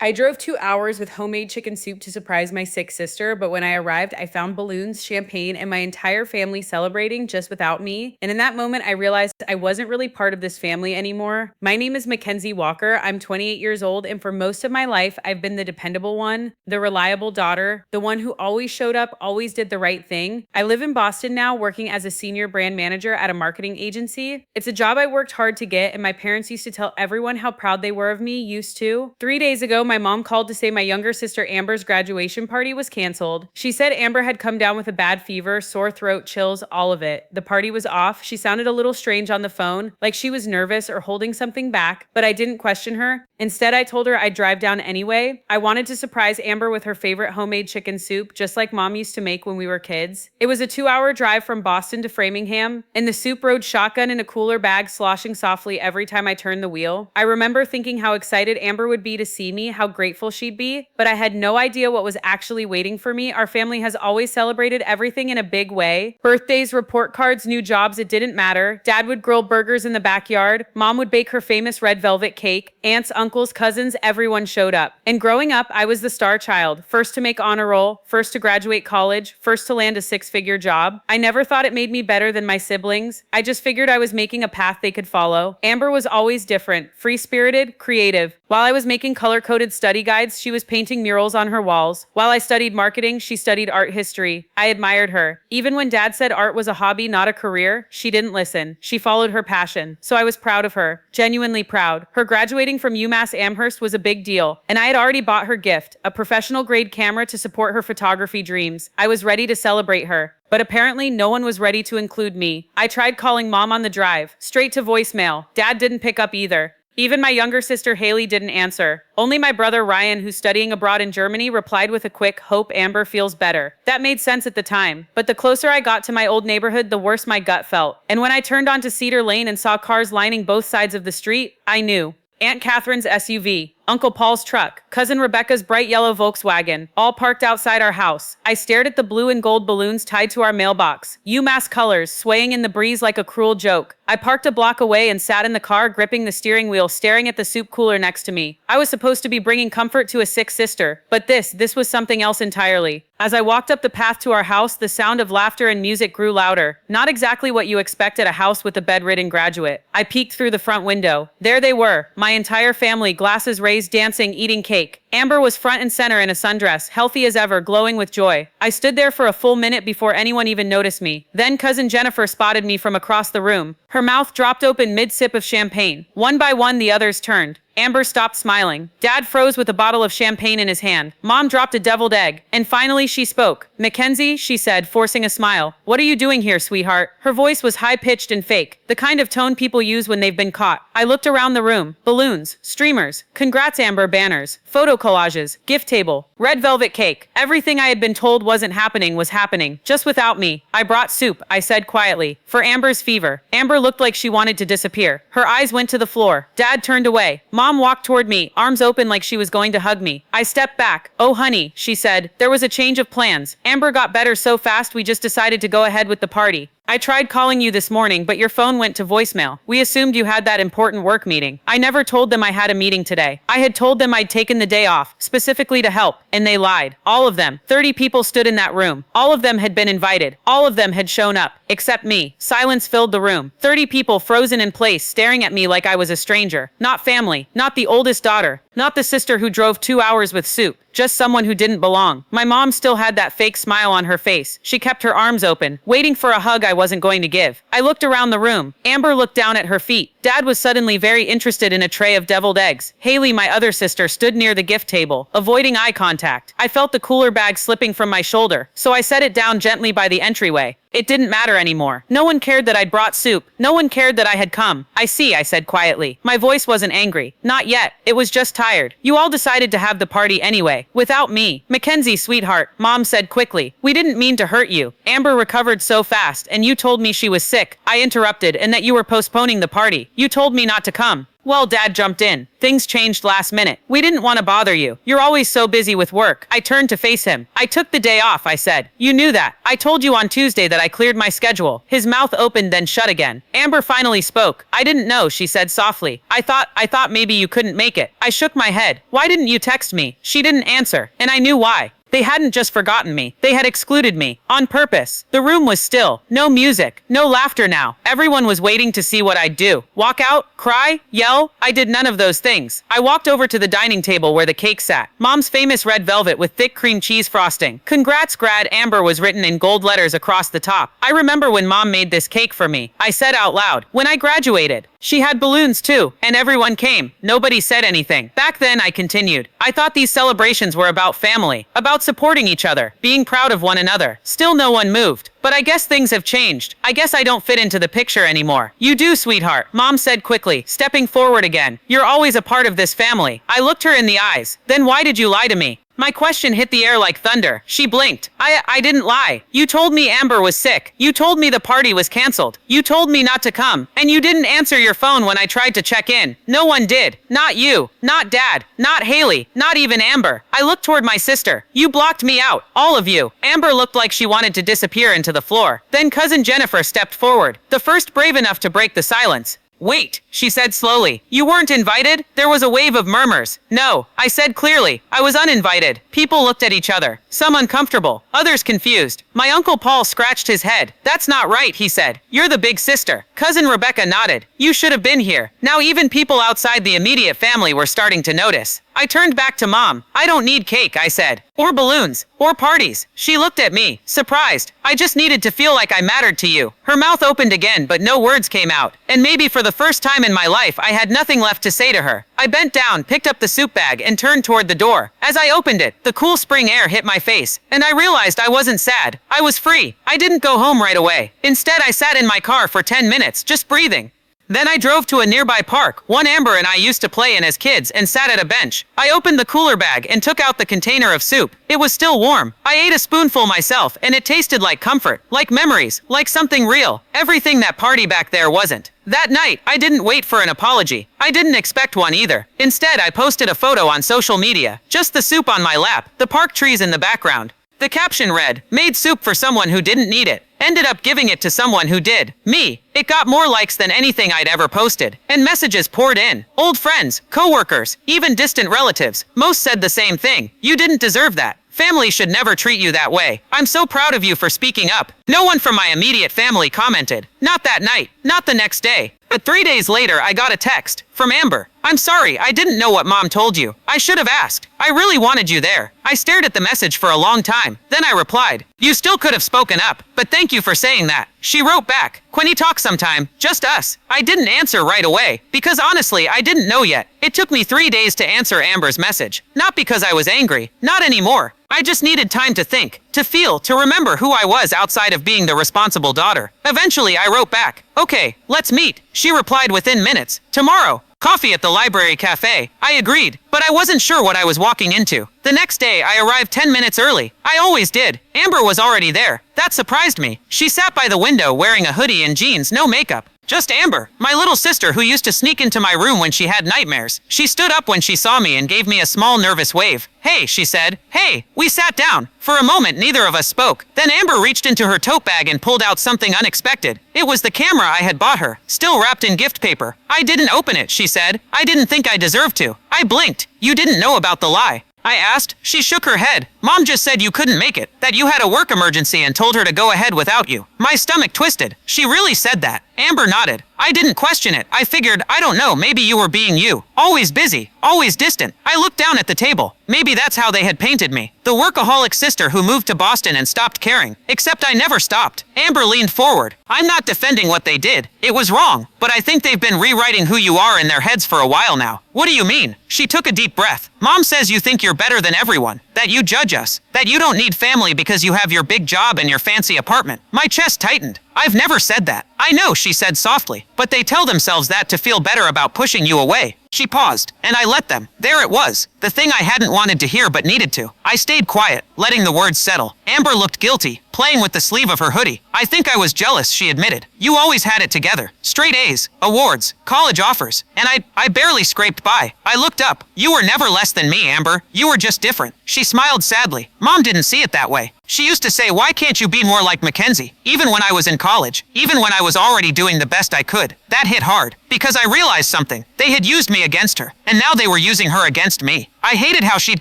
I drove 2 hours with homemade chicken soup to surprise my sick sister, but when I arrived, I found balloons, champagne, and my entire family celebrating just without me. And in that moment, I realized I wasn't really part of this family anymore. My name is McKenzie Walker. I'm 28 years old, and for most of my life, I've been the dependable one, the reliable daughter, the one who always showed up, always did the right thing. I live in Boston now, working as a senior brand manager at a marketing agency. It's a job I worked hard to get, and my parents used to tell everyone how proud they were of me, used to. 3 days ago, my mom called to say my younger sister Amber's graduation party was canceled. She said Amber had come down with a bad fever, sore throat, chills, all of it. The party was off. She sounded a little strange on the phone, like she was nervous or holding something back, but I didn't question her. Instead, I told her I'd drive down anyway. I wanted to surprise Amber with her favorite homemade chicken soup, just like mom used to make when we were kids. It was a 2-hour drive from Boston to Framingham, and the soup rode shotgun in a cooler bag, sloshing softly every time I turned the wheel. I remember thinking how excited Amber would be to see me, how grateful she'd be, but I had no idea what was actually waiting for me. Our family has always celebrated everything in a big way. Birthdays, report cards, new jobs, it didn't matter. Dad would grill burgers in the backyard. Mom would bake her famous red velvet cake. Aunts, uncles, cousins, everyone showed up. And growing up, I was the star child, first to make honor roll, first to graduate college, first to land a six-figure job. I never thought it made me better than my siblings. I just figured I was making a path they could follow. Amber was always different, free-spirited, creative. While I was making color-coded study guides, she was painting murals on her walls. While I studied marketing, she studied art history. I admired her. Even when Dad said art was a hobby, not a career, she didn't listen. She followed her passion. So I was proud of her, genuinely proud. Her graduating from UMass Amherst was a big deal, and I had already bought her gift, a professional-grade camera to support her photography dreams. I was ready to celebrate her. But apparently no one was ready to include me. I tried calling Mom on the drive, straight to voicemail. Dad didn't pick up either. Even my younger sister Haley didn't answer. Only my brother Ryan, who's studying abroad in Germany, replied with a quick, "Hope Amber feels better." That made sense at the time, but the closer I got to my old neighborhood, the worse my gut felt. And when I turned onto Cedar Lane and saw cars lining both sides of the street, I knew. Aunt Catherine's SUV, Uncle Paul's truck, Cousin Rebecca's bright yellow Volkswagen, all parked outside our house. I stared at the blue and gold balloons tied to our mailbox, UMass colors swaying in the breeze like a cruel joke. I parked a block away and sat in the car, gripping the steering wheel, staring at the soup cooler next to me. I was supposed to be bringing comfort to a sick sister, but this was something else entirely. As I walked up the path to our house, the sound of laughter and music grew louder. Not exactly what you expect at a house with a bedridden graduate. I peeked through the front window. There they were, my entire family, glasses raised, dancing, eating cake. Amber was front and center in a sundress, healthy as ever, glowing with joy. I stood there for a full minute before anyone even noticed me. Then Cousin Jennifer spotted me from across the room. Her mouth dropped open mid-sip of champagne. One by one, the others turned. Amber stopped smiling. Dad froze with a bottle of champagne in his hand. Mom dropped a deviled egg. And finally she spoke. "Mackenzie," she said, forcing a smile. "What are you doing here, sweetheart?" Her voice was high-pitched and fake, the kind of tone people use when they've been caught. I looked around the room. Balloons, streamers, congrats Amber banners, photo collages, gift table, red velvet cake. Everything I had been told wasn't happening was happening, just without me. "I brought soup," I said quietly, "for Amber's fever." Amber looked like she wanted to disappear. Her eyes went to the floor. Dad turned away. Mom walked toward me, arms open like she was going to hug me. I stepped back. "Oh, honey," she said. "There was a change of plans. Amber got better so fast we just decided to go ahead with the party. I tried calling you this morning, but your phone went to voicemail. We assumed you had that important work meeting. I never told them I had a meeting today. I had told them I'd taken the day off, specifically to help, and they lied. All of them. 30 people stood in that room. All of them had been invited. All of them had shown up, except me. Silence filled the room. 30 people frozen in place, staring at me like I was a stranger. Not family, not the oldest daughter, not the sister who drove 2 hours with soup. Just someone who didn't belong. My mom still had that fake smile on her face. She kept her arms open, waiting for a hug I wasn't going to give. I looked around the room. Amber looked down at her feet. Dad was suddenly very interested in a tray of deviled eggs. Haley, my other sister, stood near the gift table, avoiding eye contact. I felt the cooler bag slipping from my shoulder, so I set it down gently by the entryway. It didn't matter anymore. No one cared that I'd brought soup. No one cared that I had come. "I see," I said quietly. My voice wasn't angry. Not yet. It was just tired. "You all decided to have the party anyway, without me." "Mackenzie, sweetheart," Mom said quickly. "We didn't mean to hurt you. Amber recovered so fast, and you told me she was sick." I interrupted, "and that you were postponing the party. You told me not to come." Well, Dad jumped in. Things changed last minute. We didn't want to bother you. You're always so busy with work. I turned to face him. I took the day off, I said. You knew that. I told you on Tuesday that I cleared my schedule. His mouth opened then shut again. Amber finally spoke. I didn't know, she said softly. I thought maybe you couldn't make it. I shook my head. Why didn't you text me? She didn't answer, and I knew why. They hadn't just forgotten me. They had excluded me. On purpose. The room was still. No music. No laughter now. Everyone was waiting to see what I'd do. Walk out? Cry? Yell? I did none of those things. I walked over to the dining table where the cake sat. Mom's famous red velvet with thick cream cheese frosting. Congrats, grad Amber was written in gold letters across the top. I remember when Mom made this cake for me. I said out loud. When I graduated. She had balloons too, and everyone came. Nobody said anything. Back then, I continued. I thought these celebrations were about family, about supporting each other, being proud of one another. Still no one moved. But I guess things have changed. I guess I don't fit into the picture anymore. You do, sweetheart, Mom said quickly, stepping forward again. You're always a part of this family. I looked her in the eyes. Then why did you lie to me? My question hit the air like thunder. She blinked. I didn't lie. You told me Amber was sick. You told me the party was canceled. You told me not to come. And you didn't answer your phone when I tried to check in. No one did. Not you. Not Dad. Not Haley. Not even Amber. I looked toward my sister. You blocked me out. All of you. Amber looked like she wanted to disappear into the floor. Then cousin Jennifer stepped forward. The first brave enough to break the silence. Wait, she said slowly. You weren't invited? There was a wave of murmurs. No, I said clearly. I was uninvited. People looked at each other. Some uncomfortable, others confused. My Uncle Paul scratched his head. That's not right, he said. You're the big sister. Cousin Rebecca nodded. You should have been here. Now even people outside the immediate family were starting to notice. I turned back to Mom. I don't need cake, I said. Or balloons. Or parties. She looked at me, surprised. I just needed to feel like I mattered to you. Her mouth opened again, but no words came out. And maybe for the first time in my life, I had nothing left to say to her. I bent down, picked up the soup bag, and turned toward the door. As I opened it, the cool spring air hit my face, and I realized I wasn't sad. I was free. I didn't go home right away. Instead, I sat in my car for 10 minutes, just breathing. Then I drove to a nearby park, one Amber and I used to play in as kids, and sat at a bench. I opened the cooler bag and took out the container of soup. It was still warm. I ate a spoonful myself, and it tasted like comfort, like memories, like something real. Everything that party back there wasn't. That night, I didn't wait for an apology. I didn't expect one either. Instead, I posted a photo on social media. Just the soup on my lap, the park trees in the background. The caption read, "Made soup for someone who didn't need it. Ended up giving it to someone who did. Me." It got more likes than anything I'd ever posted. And messages poured in. Old friends, co-workers, even distant relatives. Most said the same thing. You didn't deserve that. Family should never treat you that way. I'm so proud of you for speaking up. No one from my immediate family commented. Not that night. Not the next day. But 3 days later, I got a text from Amber. "I'm sorry, I didn't know what Mom told you. I should have asked. I really wanted you there." I stared at the message for a long time. Then I replied, "You still could have spoken up, but thank you for saying that." She wrote back, "Can we talk sometime? Just us." I didn't answer right away, because honestly, I didn't know yet. It took me 3 days to answer Amber's message. Not because I was angry. Not anymore. I just needed time to think, to feel, to remember who I was outside of being the responsible daughter. Eventually, I wrote back, "Okay, let's meet." She replied within minutes, "Tomorrow. Coffee at the library cafe." I agreed, but I wasn't sure what I was walking into. The next day, I arrived 10 minutes early. I always did. Amber was already there. That surprised me. She sat by the window wearing a hoodie and jeans, no makeup. Just Amber, my little sister who used to sneak into my room when she had nightmares. She stood up when she saw me and gave me a small nervous wave. "Hey," she said. "Hey." We sat down. For a moment, neither of us spoke. Then Amber reached into her tote bag and pulled out something unexpected. It was the camera I had bought her, still wrapped in gift paper. "I didn't open it," she said. "I didn't think I deserved to." I blinked. "You didn't know about the lie?" I asked. She shook her head. "Mom just said you couldn't make it, that you had a work emergency and told her to go ahead without you." My stomach twisted. She really said that. Amber nodded. I didn't question it. I figured, I don't know, maybe you were being you. Always busy, always distant. I looked down at the table. Maybe that's how they had painted me. The workaholic sister who moved to Boston and stopped caring. Except I never stopped. Amber leaned forward. "I'm not defending what they did. It was wrong. But I think they've been rewriting who you are in their heads for a while now." "What do you mean?" She took a deep breath. "Mom says you think you're better than everyone. That you judge us. That you don't need family because you have your big job and your fancy apartment." My chest tightened. "I've never said that." "I know," she said softly. "But they tell themselves that to feel better about pushing you away." She paused, and I let them. There it was, the thing I hadn't wanted to hear but needed to. I stayed quiet, letting the words settle. Amber looked guilty, playing with the sleeve of her hoodie. I think I was jealous, she admitted. You always had it together. Straight A's, awards, college offers, and I barely scraped by. I looked up. You were never less than me, Amber. You were just different. She smiled sadly. Mom didn't see it that way. She used to say, why can't you be more like McKenzie? Even when I was in college, even when I was already doing the best I could. That hit hard, because I realized something. They had used me against her, and now they were using her against me. I hated how she'd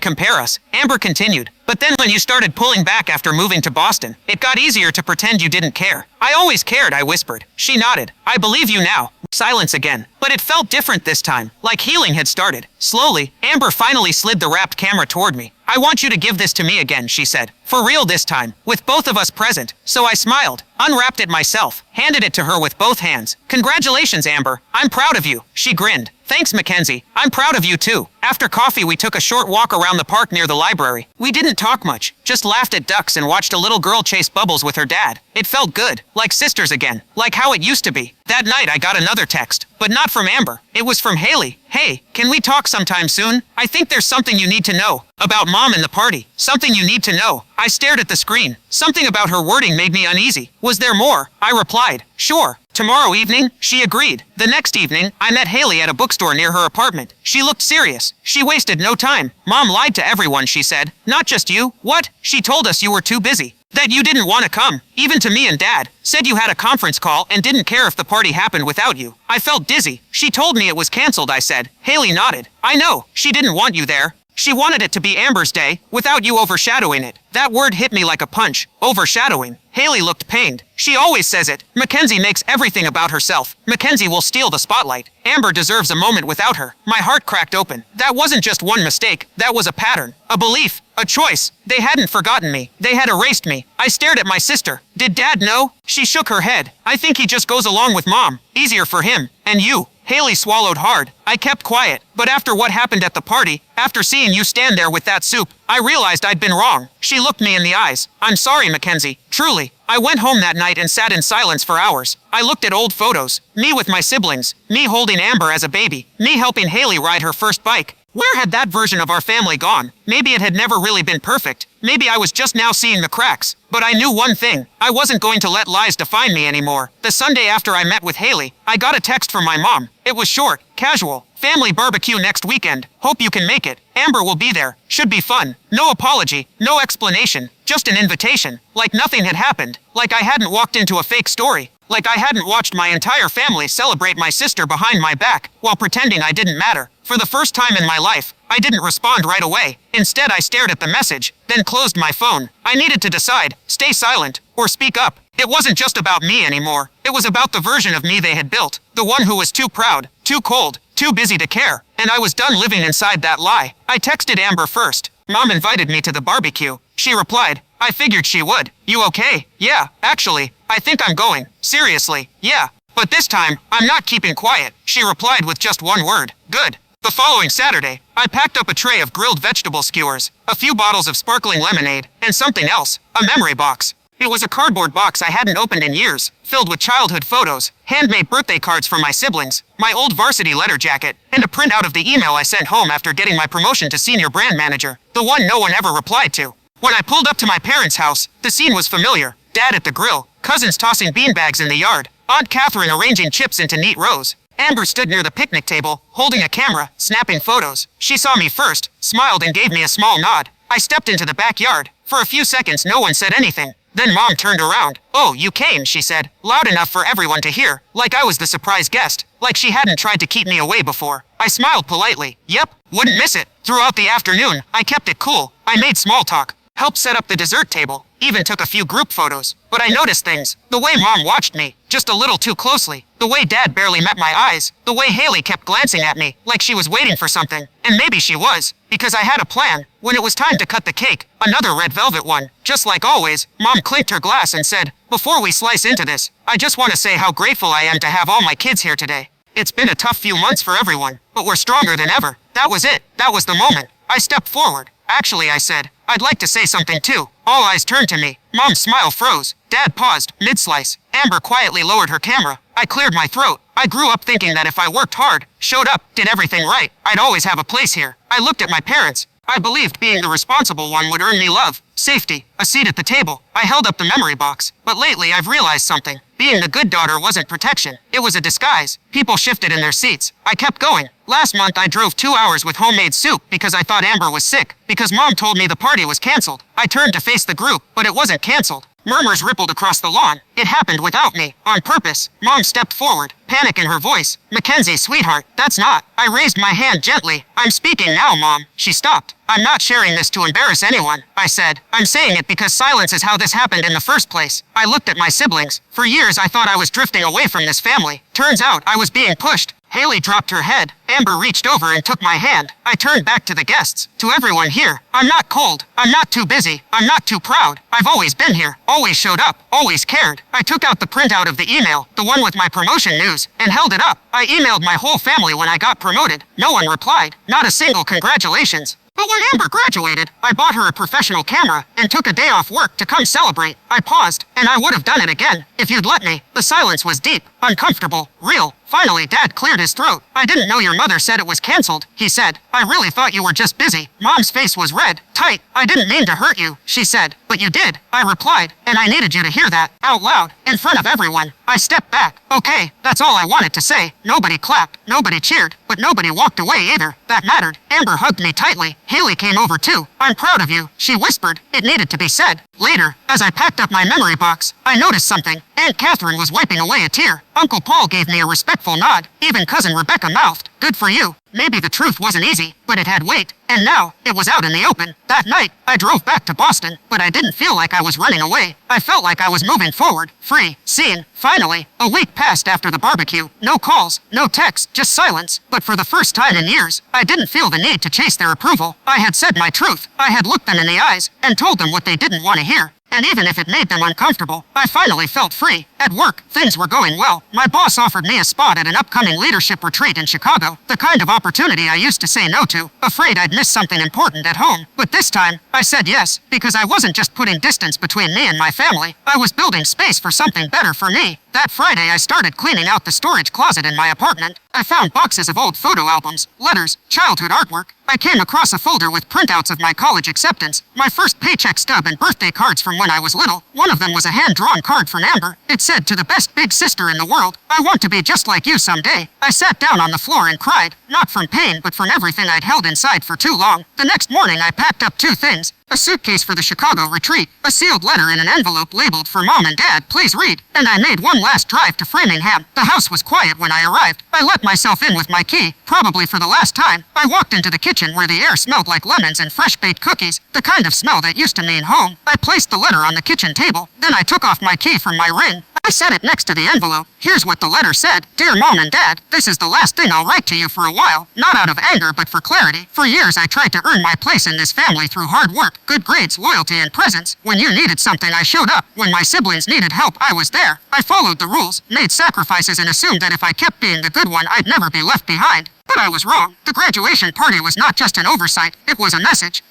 compare us, Amber continued. But then when you started pulling back after moving to Boston, it got easier to pretend you didn't care. I always cared, I whispered. She nodded. I believe you now. Silence again. But it felt different this time, like healing had started. Slowly, Amber finally slid the wrapped camera toward me. I want you to give this to me again, she said. For real this time, with both of us present. So I smiled, unwrapped it myself, handed it to her with both hands. Congratulations, Amber. I'm proud of you. She grinned. Thanks, McKenzie. I'm proud of you too. After coffee, we took a short walk around the park near the library. We didn't talk much, just laughed at ducks and watched a little girl chase bubbles with her dad. It felt good, like sisters again, like how it used to be. That night I got another text, but not from Amber. It was from Haley. Hey, can we talk sometime soon? I think there's something you need to know. About Mom and the party. Something you need to know. I stared at the screen. Something about her wording made me uneasy. Was there more? I replied, sure. Tomorrow evening? She agreed. The next evening, I met Haley at a bookstore near her apartment. She looked serious. She wasted no time. Mom lied to everyone, she said. Not just you. What? She told us you were too busy. That you didn't want to come. Even to me and Dad. Said you had a conference call and didn't care if the party happened without you. I felt dizzy. She told me it was canceled, I said. Haley nodded. I know. She didn't want you there. She wanted it to be Amber's day, without you overshadowing it. That word hit me like a punch. Overshadowing. Haley looked pained. She always says it. McKenzie makes everything about herself. McKenzie will steal the spotlight. Amber deserves a moment without her. My heart cracked open. That wasn't just one mistake. That was a pattern. A belief. A choice. They hadn't forgotten me. They had erased me. I stared at my sister. Did Dad know? She shook her head. I think he just goes along with Mom. Easier for him. And you. Haley swallowed hard. I kept quiet, but after what happened at the party, after seeing you stand there with that soup, I realized I'd been wrong. She looked me in the eyes. I'm sorry, McKenzie. Truly. I went home that night and sat in silence for hours. I looked at old photos. Me with my siblings. Me holding Amber as a baby. Me helping Haley ride her first bike. Where had that version of our family gone? Maybe it had never really been perfect. Maybe I was just now seeing the cracks. But I knew one thing. I wasn't going to let lies define me anymore. The Sunday after I met with Haley, I got a text from my mom. It was short, casual. Family barbecue next weekend. Hope you can make it. Amber will be there. Should be fun. No apology, no explanation. Just an invitation. Like nothing had happened. Like I hadn't walked into a fake story. Like I hadn't watched my entire family celebrate my sister behind my back, while pretending I didn't matter. For the first time in my life, I didn't respond right away. Instead, I stared at the message, then closed my phone. I needed to decide, stay silent, or speak up. It wasn't just about me anymore. It was about the version of me they had built. The one who was too proud, too cold, too busy to care. And I was done living inside that lie. I texted Amber first. Mom invited me to the barbecue. She replied, I figured she would. You okay? Yeah, actually, I think I'm going. Seriously, yeah. But this time, I'm not keeping quiet. She replied with just one word. Good. The following Saturday, I packed up a tray of grilled vegetable skewers, a few bottles of sparkling lemonade, and something else, a memory box. It was a cardboard box I hadn't opened in years, filled with childhood photos, handmade birthday cards from my siblings, my old varsity letter jacket, and a printout of the email I sent home after getting my promotion to senior brand manager, the one no one ever replied to. When I pulled up to my parents' house, the scene was familiar. Dad at the grill, cousins tossing beanbags in the yard, Aunt Catherine arranging chips into neat rows. Amber stood near the picnic table, holding a camera, snapping photos. She saw me first, smiled and gave me a small nod. I stepped into the backyard. For a few seconds no one said anything. Then Mom turned around. Oh, you came, she said, loud enough for everyone to hear, like I was the surprise guest, like she hadn't tried to keep me away before. I smiled politely. Yep, wouldn't miss it. Throughout the afternoon, I kept it cool. I made small talk, helped set up the dessert table, even took a few group photos. But I noticed things. The way Mom watched me, just a little too closely. The way Dad barely met my eyes. The way Haley kept glancing at me, like she was waiting for something. And maybe she was, because I had a plan. When it was time to cut the cake, another red velvet one. Just like always, Mom clinked her glass and said, before we slice into this, I just want to say how grateful I am to have all my kids here today. It's been a tough few months for everyone, but we're stronger than ever. That was it. That was the moment. I stepped forward. Actually, I said, I'd like to say something too. All eyes turned to me. Mom's smile froze. Dad paused, mid-slice. Amber quietly lowered her camera. I cleared my throat. I grew up thinking that if I worked hard, showed up, did everything right, I'd always have a place here. I looked at my parents. I believed being the responsible one would earn me love. safety, a seat at the table. I held up the memory box. But lately I've realized something. Being the good daughter wasn't protection. It was a disguise. People shifted in their seats. I kept going. Last month I drove 2 hours with homemade soup because I thought Amber was sick. Because Mom told me the party was canceled. I turned to face the group, but it wasn't canceled. Murmurs rippled across the lawn. It happened without me, on purpose. Mom stepped forward, panic in her voice. "Mackenzie, sweetheart, that's not." I raised my hand gently. "I'm speaking now, Mom." She stopped. "I'm not sharing this to embarrass anyone," I said. "I'm saying it because silence is how this happened in the first place." I looked at my siblings. For years I thought I was drifting away from this family. Turns out I was being pushed. Haley dropped her head. Amber reached over and took my hand. I turned back to the guests. "To everyone here, I'm not cold. I'm not too busy. I'm not too proud. I've always been here, always showed up, always cared." I took out the printout of the email, the one with my promotion news, and held it up. I emailed my whole family when I got promoted. No one replied. Not a single congratulations. But when Amber graduated, I bought her a professional camera and took a day off work to come celebrate. I paused, and I would have done it again if you'd let me. The silence was deep, uncomfortable, real. Finally, Dad cleared his throat. "I didn't know your mother said it was canceled," he said. "I really thought you were just busy." Mom's face was red, tight. "I didn't mean to hurt you," she said. "But you did," I replied, "and I needed you to hear that, out loud, in front of everyone." I stepped back. Okay, that's all I wanted to say. Nobody clapped, nobody cheered, but nobody walked away either. That mattered. Amber hugged me tightly. Haley came over too. "I'm proud of you," she whispered. It needed to be said. Later, as I packed up my memory box, I noticed something. Aunt Catherine was wiping away a tear. Uncle Paul gave me a respectful nod. Even Cousin Rebecca mouthed, "Good for you." Maybe the truth wasn't easy, but it had weight. And now, it was out in the open. That night, I drove back to Boston, but I didn't feel like I was running away. I felt like I was moving forward, free, seen. Finally, a week passed after the barbecue. No calls, no texts, just silence. But for the first time in years, I didn't feel the need to chase their approval. I had said my truth. I had looked them in the eyes and told them what they didn't want to hear. And even if it made them uncomfortable, I finally felt free. At work, things were going well. My boss offered me a spot at an upcoming leadership retreat in Chicago, the kind of opportunity I used to say no to, afraid I'd miss something important at home. But this time, I said yes, because I wasn't just putting distance between me and my family. I was building space for something better for me. That Friday, I started cleaning out the storage closet in my apartment. I found boxes of old photo albums, letters, childhood artwork. I came across a folder with printouts of my college acceptance, my first paycheck stub, and birthday cards from when I was little. One of them was a hand-drawn card from Amber. It said, "To the best big sister in the world, I want to be just like you someday." I sat down on the floor and cried, not from pain, but from everything I'd held inside for too long. The next morning, I packed up 2 things. A suitcase for the Chicago retreat, a sealed letter in an envelope labeled "For Mom and Dad, please read," and I made one last drive to Framingham. The house was quiet when I arrived. I let myself in with my key, probably for the last time. I walked into the kitchen where the air smelled like lemons and fresh-baked cookies, the kind of smell that used to mean home. I placed the letter on the kitchen table, then I took off my key from my ring. I set it next to the envelope. Here's what the letter said. "Dear Mom and Dad, this is the last thing I'll write to you for a while. Not out of anger, but for clarity. For years I tried to earn my place in this family through hard work, good grades, loyalty, and presence. When you needed something, I showed up. When my siblings needed help, I was there. I followed the rules, made sacrifices, and assumed that if I kept being the good one, I'd never be left behind. But I was wrong. The graduation party was not just an oversight. It was a message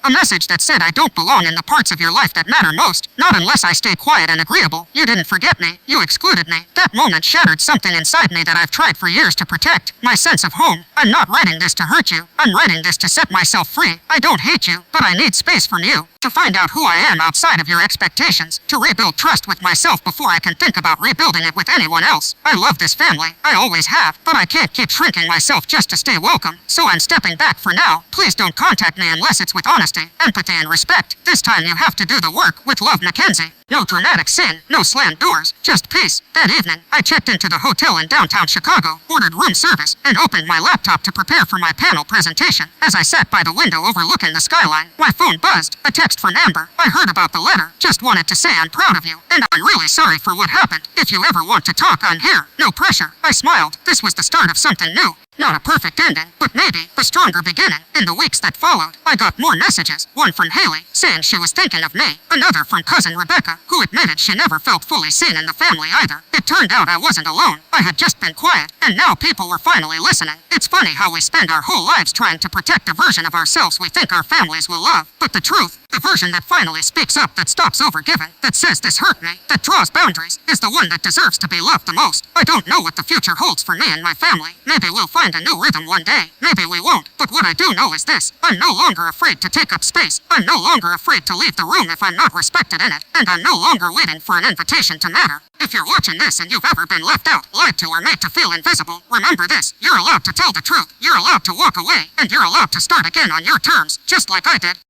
that said I don't belong in the parts of your life that matter most. Not unless I stay quiet and agreeable. You didn't forget me. You excluded me. That moment shattered something inside me that I've tried for years to protect. My sense of home. I'm not writing this to hurt you. I'm writing this to set myself free. I don't hate you, but I need space from you. To find out who I am outside of your expectations. To rebuild trust with myself before I can think about rebuilding it with anyone else. I love this family. I always have. But I can't keep shrinking myself just to stay welcome. So I'm stepping back for now. Please don't contact me unless it's with honesty, empathy, and respect. This time you have to do the work. With love, Mackenzie. No dramatic sin, no slammed doors, just peace. That evening, I checked into the hotel in downtown Chicago, ordered room service, and opened my laptop to prepare for my panel presentation. As I sat by the window overlooking the skyline, my phone buzzed. A text from Amber. "I heard about the letter. Just wanted to say I'm proud of you, and I'm really sorry for what happened. If you ever want to talk, I'm here. No pressure." I smiled. This was the start of something new. Not a perfect ending, but maybe a stronger beginning. In the weeks that followed, I got more messages. One from Haley, saying she was thinking of me. Another from Cousin Rebecca, who admitted she never felt fully seen in the family either. It turned out I wasn't alone. I had just been quiet, and now people were finally listening. It's funny how we spend our whole lives trying to protect a version of ourselves we think our families will love. But the The version that finally speaks up, that stops overgiving, that says this hurt me, that draws boundaries, is the one that deserves to be loved the most. I don't know what the future holds for me and my family. Maybe we'll find a new rhythm one day. Maybe we won't. But what I do know is this. I'm no longer afraid to take up space. I'm no longer afraid to leave the room if I'm not respected in it. And I'm no longer waiting for an invitation to matter. If you're watching this and you've ever been left out, lied to, or made to feel invisible, remember this. You're allowed to tell the truth. You're allowed to walk away. And you're allowed to start again on your terms, just like I did.